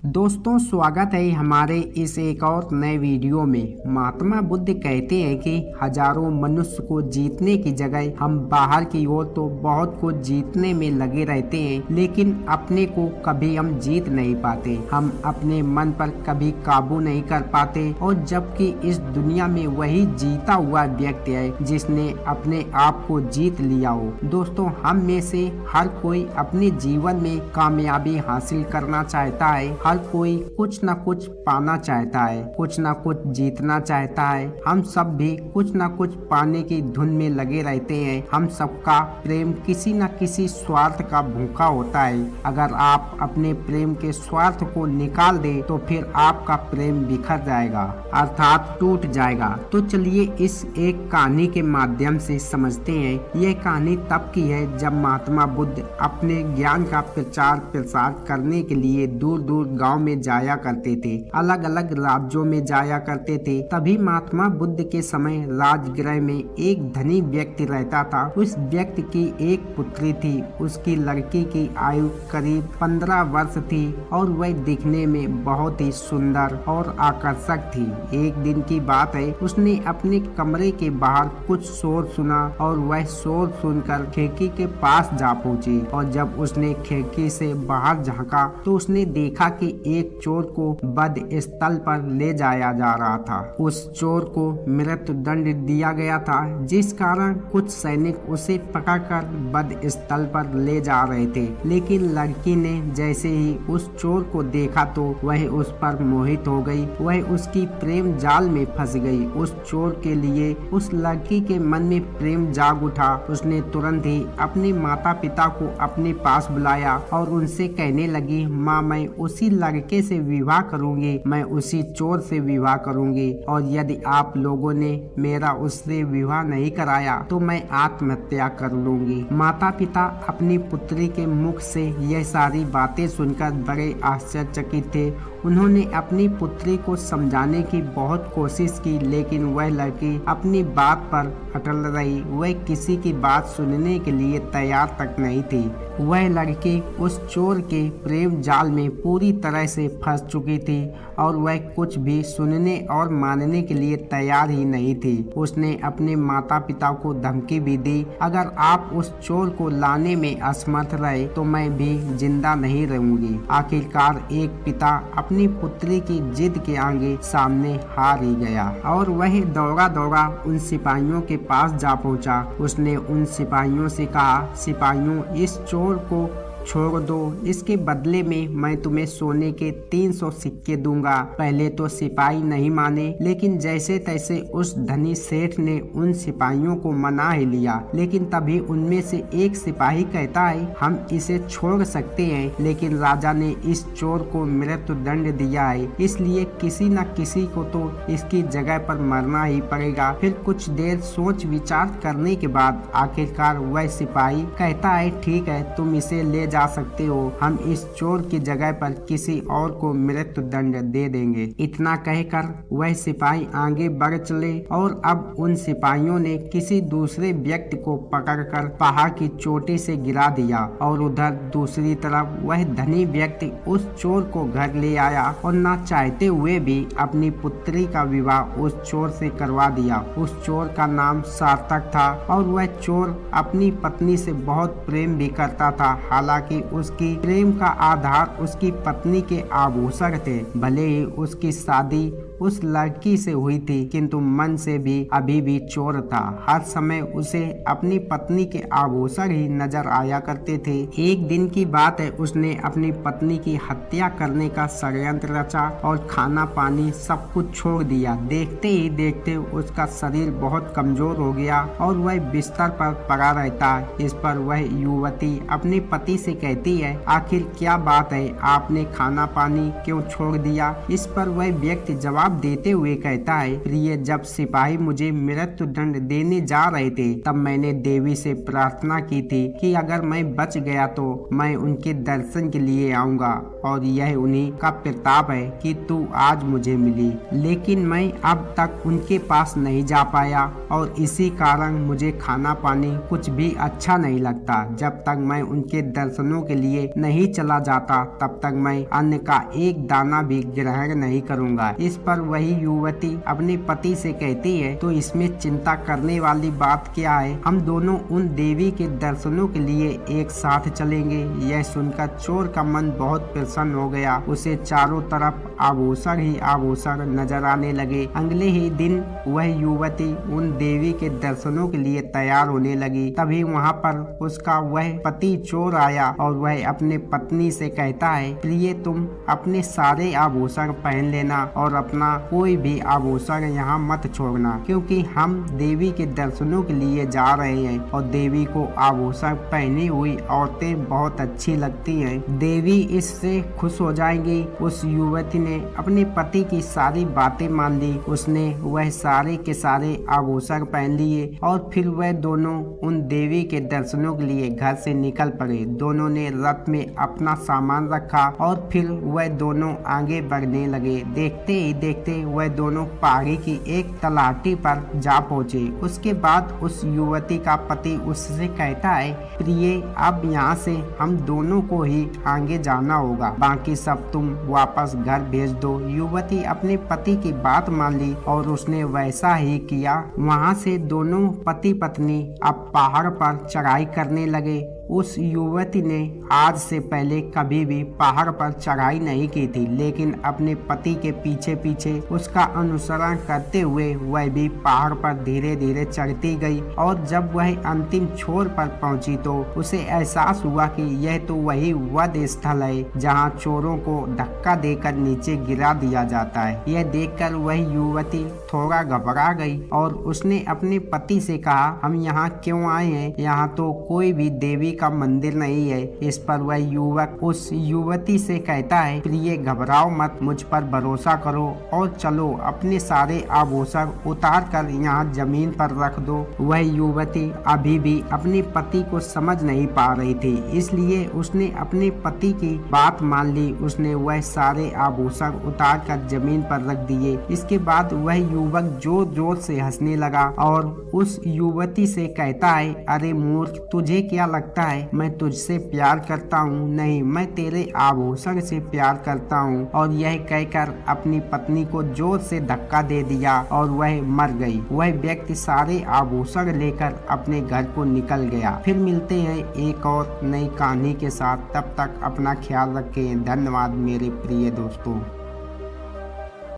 दोस्तों, स्वागत है हमारे इस एक और नए वीडियो में। महात्मा बुद्ध कहते हैं कि हजारों मनुष्य को जीतने की जगह हम बाहर की ओर तो बहुत कुछ जीतने में लगे रहते हैं, लेकिन अपने को कभी हम जीत नहीं पाते। हम अपने मन पर कभी काबू नहीं कर पाते, और जबकि इस दुनिया में वही जीता हुआ व्यक्ति है जिसने अपने आप को जीत लिया हो। दोस्तों, हम में से हर कोई अपने जीवन में कामयाबी हासिल करना चाहता है। हर कोई कुछ न कुछ पाना चाहता है, कुछ न कुछ जीतना चाहता है। हम सब भी कुछ न कुछ पाने की धुन में लगे रहते हैं। हम सबका प्रेम किसी न किसी स्वार्थ का भूखा होता है। अगर आप अपने प्रेम के स्वार्थ को निकाल दे तो फिर आपका प्रेम बिखर जाएगा, अर्थात टूट जाएगा। तो चलिए इस एक कहानी के माध्यम से समझते हैं। यह कहानी तब की है जब महात्मा बुद्ध अपने ज्ञान का प्रचार प्रसार करने के लिए दूर दूर गांव में जाया करते थे, अलग अलग राज्यों में जाया करते थे। तभी महात्मा बुद्ध के समय राजगृह में एक धनी व्यक्ति रहता था। उस व्यक्ति की एक पुत्री थी। उसकी लड़की की आयु करीब 15 वर्ष थी और वह दिखने में बहुत ही सुंदर और आकर्षक थी। एक दिन की बात है, उसने अपने कमरे के बाहर कुछ शोर सुना और वह शोर सुनकर खिड़की के पास जा पहुंची। और जब उसने खिड़की से बाहर झांका तो उसने देखा कि एक चोर को वध स्थल पर ले जाया जा रहा था। उस चोर को मृत्यु दंड दिया गया था, जिस कारण कुछ सैनिक उसे पकड़कर वध स्थल पर ले जा रहे थे। लेकिन लड़की ने जैसे ही उस चोर को देखा तो वह उस पर मोहित हो गई। वह उसकी प्रेम जाल में फंस गई। उस चोर के लिए उस लड़की के मन में प्रेम जाग उठा। उसने तुरंत ही अपने माता पिता को अपने पास बुलाया और उनसे कहने लगी, माँ, मैं उसी लड़के से विवाह करूंगी, मैं उसी चोर से विवाह करूंगी, और यदि आप लोगों ने मेरा उससे विवाह नहीं कराया तो मैं आत्महत्या कर लूंगी। माता पिता अपनी पुत्री के मुख से यह सारी बातें सुनकर बड़े आश्चर्यचकित थे। उन्होंने अपनी पुत्री को समझाने की बहुत कोशिश की, लेकिन वह लड़की अपनी बात पर अटल रही। वह किसी की बात सुनने के लिए तैयार तक नहीं थी। वह लड़की उस चोर के प्रेम जाल में पूरी तरह से फंस चुकी थी और वह कुछ भी सुनने और मानने के लिए तैयार ही नहीं थी। उसने अपने माता पिता को धमकी भी दी, अगर आप उस चोर को लाने में असमर्थ रहे तो मैं भी जिंदा नहीं रहूंगी। आखिरकार एक पिता अपनी पुत्री की जिद के आगे सामने हार ही गया और वह दौड़ा दौड़ा उन सिपाहियों के पास जा पहुंचा। उसने उन सिपाहियों से कहा, सिपाहियों, इस चोर को छोड़ दो, इसके बदले में मैं तुम्हें सोने के 300 सिक्के दूंगा। पहले तो सिपाही नहीं माने, लेकिन जैसे तैसे उस धनी सेठ ने उन सिपाहियों को मना ही लिया। लेकिन तभी उनमें से एक सिपाही कहता है, हम इसे छोड़ सकते हैं, लेकिन राजा ने इस चोर को मृत्यु दंड दिया है, इसलिए किसी न किसी को तो इसकी जगह पर मरना ही पड़ेगा। फिर कुछ देर सोच विचार करने के बाद आखिरकार वह सिपाही कहता है, ठीक है, तुम इसे ले जा सकते हो, हम इस चोर की जगह पर किसी और को मृत्यु दंड दे देंगे। इतना कहकर वह सिपाही आगे बढ़ चले और अब उन सिपाहियों ने किसी दूसरे व्यक्ति को पकड़कर पहाड़ की चोटी से गिरा दिया और उधर दूसरी तरफ वह धनी व्यक्ति उस चोर को घर ले आया और ना चाहते हुए भी अपनी पुत्री का विवाह उस चोर से करवा दिया। उस चोर का नाम सार्थक था और वह चोर अपनी पत्नी से बहुत प्रेम भी करता था। हालांकि उसकी प्रेम का आधार उसकी पत्नी के आभूषण थे। भले ही उसकी शादी उस लड़की से हुई थी, किंतु मन से भी अभी भी चोर था। हर समय उसे अपनी पत्नी के आभूषण ही नजर आया करते थे। एक दिन की बात है, उसने अपनी पत्नी की हत्या करने का षड्यंत्र रचा और खाना पानी सब कुछ छोड़ दिया। देखते ही देखते उसका शरीर बहुत कमजोर हो गया और वह बिस्तर पर पड़ा रहता। इस पर वह युवती अपने पति से कहती है, आखिर क्या बात है, आपने खाना पानी क्यों छोड़ दिया? इस पर वह व्यक्ति जवाब देते हुए कहता है, प्रिय, जब सिपाही मुझे मृत्यु दंड देने जा रहे थे तब मैंने देवी से प्रार्थना की थी कि अगर मैं बच गया तो मैं उनके दर्शन के लिए आऊंगा। और यह उन्हीं का प्रताप है कि तू आज मुझे मिली, लेकिन मैं अब तक उनके पास नहीं जा पाया और इसी कारण मुझे खाना पानी कुछ भी अच्छा नहीं लगता। जब तक मैं उनके दर्शनों के लिए नहीं चला जाता तब तक मैं अन्न का एक दाना भी ग्रहण नहीं करूंगा। इस पर वही युवती अपने पति से कहती है, तो इसमें चिंता करने वाली बात क्या है, हम दोनों उन देवी के दर्शनों के लिए एक साथ चलेंगे। यह सुनकर चोर का मन बहुत प्रसन्न हो गया। उसे चारों तरफ आभूषण ही आभूषण नजर आने लगे। अगले ही दिन वह युवती उन देवी के दर्शनों के लिए तैयार होने लगी। तभी वहाँ पर उसका वह पति चोर आया और वह अपने पत्नी से कहता है, प्रिय तुम अपने सारे आभूषण पहन लेना और अपना कोई भी आभूषण यहाँ मत छोड़ना, क्योंकि हम देवी के दर्शनों के लिए जा रहे हैं और देवी को आभूषण पहनी हुई औरतें बहुत अच्छी लगती हैं। देवी इससे खुश हो जाएंगी। उस युवती ने अपने पति की सारी बातें मान ली। उसने वह सारे के सारे आभूषण पहन लिए और फिर वह दोनों उन देवी के दर्शनों के लिए घर से निकल पड़े। दोनों ने रथ में अपना सामान रखा और फिर वह दोनों आगे बढ़ने लगे। देखते ही देखते वह दोनों पहाड़ी की एक तलहटी पर जा पहुँचे। उसके बाद उस युवती का पति उससे कहता है, प्रिय अब यहाँ से हम दोनों को ही आगे जाना होगा, बाकी सब तुम वापस घर भेज दो। युवती अपने पति की बात मान ली और उसने वैसा ही किया। वहाँ से दोनों पति पत्नी अब पहाड़ पर चढ़ाई करने लगे। उस युवती ने आज से पहले कभी भी पहाड़ पर चढ़ाई नहीं की थी, लेकिन अपने पति के पीछे पीछे उसका अनुसरण करते हुए वह भी पहाड़ पर धीरे धीरे चढ़ती गई और जब वह अंतिम छोर पर पहुंची तो उसे एहसास हुआ कि यह तो वही वध स्थल है जहां चोरों को धक्का देकर नीचे गिरा दिया जाता है। यह देखकर वह युवती थोड़ा घबरा गई और उसने अपने पति से कहा, हम यहाँ क्यों आए हैं? यहाँ तो कोई भी देवी का मंदिर नहीं है। इस पर वह युवक उस युवती से कहता है, प्रिय घबराओ मत, मुझ पर भरोसा करो और चलो अपने सारे आभूषण उतार कर यहाँ जमीन पर रख दो। वह युवती अभी भी अपने पति को समझ नहीं पा रही थी, इसलिए उसने अपने पति की बात मान ली। उसने वह सारे आभूषण उतार कर जमीन पर रख दिए। इसके बाद वह युवक जोर जोर से हंसने लगा और उस युवती से कहता है, अरे मूर्ख, तुझे क्या लगता है मैं तुझसे प्यार करता हूँ? नहीं, मैं तेरे आभूषण से प्यार करता हूँ। और यह कहकर अपनी पत्नी को जोर से धक्का दे दिया और वह मर गई। वह व्यक्ति सारे आभूषण लेकर अपने घर को निकल गया। फिर मिलते हैं एक और नई कहानी के साथ, तब तक अपना ख्याल रखें। धन्यवाद मेरे प्रिय दोस्तों।